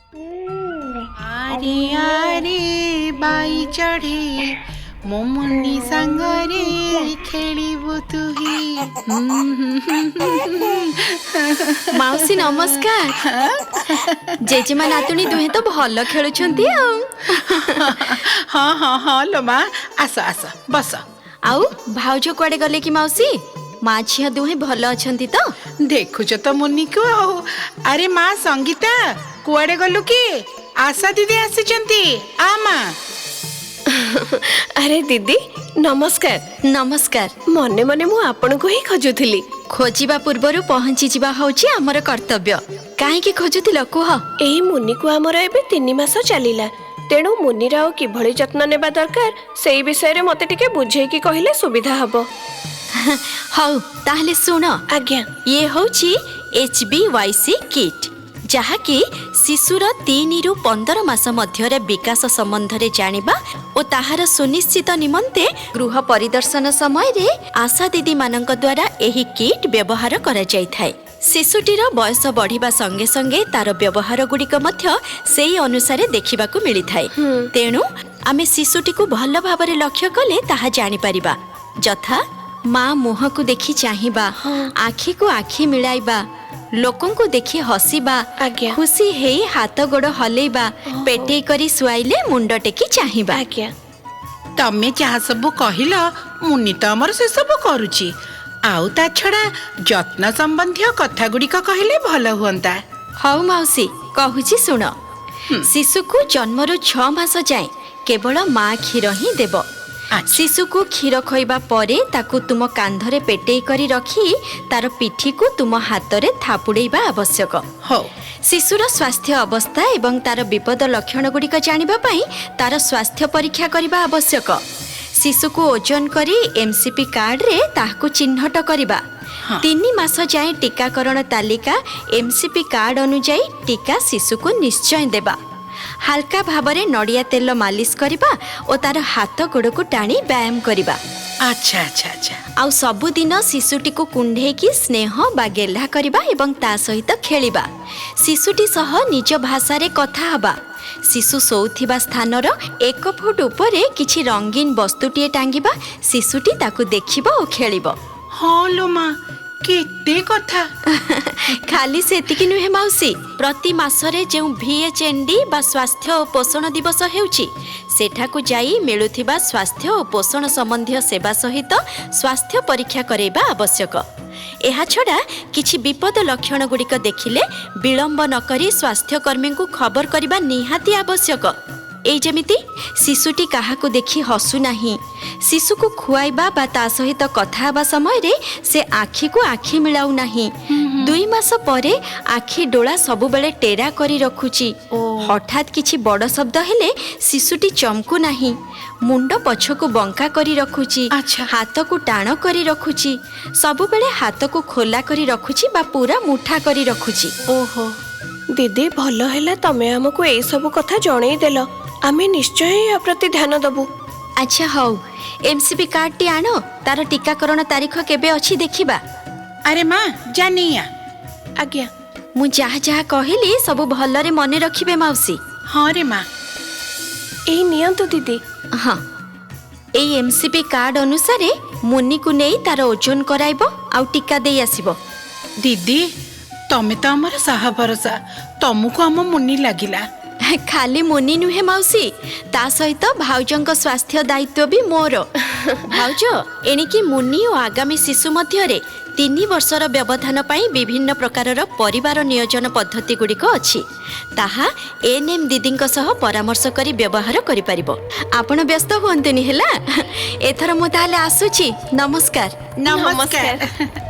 आरे आरे by चढ़े मो मुन्नी संगरे खेलिबु तुही। माउसी नमस्कार। जेजेमा नातुणी दुहे तो भल खेलुछंती हाँ हाँ हाँ लो माँ आस आस बस। आउ भाउज कुआडे गले कि माउसी? माँ झिया दुहे भल अछंती तो? देखुच तो मुन्नी को आउ। अरे माँ संगीता कुआडे गलु कि? आशा दीदी आसीचंती आ माँ। अरे दीदी नमस्कार। नमस्कार। मने मने मु आपन को ही खोजुथिली। खोजिबा पूर्वरु पहुंची जिबा होची हमर कर्तव्य। काहे कि खोजुथिल कुह? एई मुन्नी को हमर एबे 3 मास चलिला, तेणु मुन्नीर आउ किभଳି যত্ନ नेबा दरकार सेई विषय रे मते टिके बुझेई कि कहिले सुविधा हबो। हौ ताहले सुन। आज्ञा। ये होची HBYC किट, जहाँकि शिशुर 3 रु 15 मास मध्य विकास संबंध रे जानिबा और ताहार सुनिश्चित निमंते गृह परिदर्शन समय रे आशा दीदी मानक द्वारा एही किट व्यवहार करा जाय थाए। शिशुटीर बयस बढ़िबा संगे संगे तार व्यवहार गुड़िक मध्य सेई अनुसारे देखिबाकू मिली थाए। तेणु आमे शिशुटी को भल भाबरे लक्ष्य कले ताहा जानि परिबा, जथा माँ मुह को देखि चाहिबा, आखि को आखि मिलाइबा, लोकों को देखि हसीबा, खुशी हेई हाथ गोड़ हलेबा, पेटे करी सुआइले मुंड टेकी चाहिबा। तमे जहाँ सब कहिल मुन्नी तो अमर से सब करुची। आउ ता छड़ा जत्न संबंधी कथा गुड़िक कहले भल हुअंता। हौ माउसी कहूची सुन। शिशु को जन्मरु 6 मास जाए केवल माँ क्षीर ही देव। शिशु को क्षीर खोइबा परे ताकू तुम कांधरे पेटेई करी रखी तार पिठी को तुम हाथ रे थापुड़ेइबा आवश्यक। हो शिशुर स्वास्थ्य अवस्था एवं तार विपद लक्षण गुड़िक जानिबा पई तार स्वास्थ्य परीक्षा करिबा आवश्यक। शिशु को ओजन करी MCP कार्ड रे ताहाकू चिन्हट करिबा। 3 मास जाए टीकाकरण तालिका MCP कार्ड अनुଯାयी टीका शिशु को निश्चय देबा। हल्का भावरे नड़िया तेल मालिश करिबा और तार हाथ गोड़ को टाणी व्यायाम करिबा। अच्छा अच्छा अच्छा। आउ सबुदिन शिशुटी को कुंढे की स्नेह बा गेल्हा करिबा एवं ता सहित खेलिबा। शिशुटी सह निज भाषा रे कथा हबा। शिशु सोउथिबा स्थानर 1 फुट उपरे किछि रंगीन वस्तुटीए टांगिबा। शिशुटी ताकू देखिबो और खेलिबो। हाँ लो माँ केते कथा। खाली सेतिकी नुहे माउसी, प्रति मासरे जो VHND बा स्वास्थ्य और पोषण दिवस हेउची सेठाकू जाई मिलुथिबा स्वास्थ्य और पोषण संबंधी सेवा सहित स्वास्थ्य परीक्षा करेबा आवश्यक। एहा छड़ा किछि विपद लक्षण गुड़िक देखिले विलंब न करी स्वास्थ्य कर्मी को खबर करबा निहाती आवश्यक। एई जेमिति शिशुटी काहाकू देखि हसु नाही, शिशु को खुआइबा बा ता सहित कथा हेबा समय रे से आखि को आखि मिलाउ नाही। 2 मास परे आखि डोळा सबु बेले टेरा करी रखुची। हठात किछि बड़ शब्द हेले शिशुटी चमकु नाही, मुंड पछको बंका करी रखुची। हाथ को टाण करी रखुची, सबु बेले हाथ को खोला करी रखुची बा पूरा मुठा करी रखुची। ओहो दीदी भल हैला तमे हमको ए सब कथा जणै देलो, आमे निश्चय या प्रति ध्यान दबु। अच्छा हौ MCP कार्ड टी आनो, तार टीकाकरण तारीख केबे अछि देखिबा। अरे माँ जानिया। आज्ञा। मु जहाँ जहाँ कहिली सब भलरे मने रखिबे माउसी। हाँ रे माँ। एई नियंतु दीदी। हाँ एई MCP कार्ड अनुसारे मुन्नी को नेई तार ओजन कराइबो आउ टीका देई आसीबो। दीदी तमे तो अमर साहा भरोसा, तमको आम मुन्नी लागिला। खाली मुन्नी नुहे माउसी, ता सहित भाउजंक स्वास्थ्य दायित्व भी मोर। भाउज एणिकी मुन्नी और आगामी शिशु मध्य 3 वर्षर व्यवधान पाई विभिन्न प्रकारर परिवार नियोजन पद्धति गुड़िक अछि। ताहा एएनएम दीदींक सह परामर्श करी व्यवहार करि परिबो। आपण व्यस्त हुअंतुनी हैला। एथर मु ताले आसुची। नमस्कार। नमस्कार।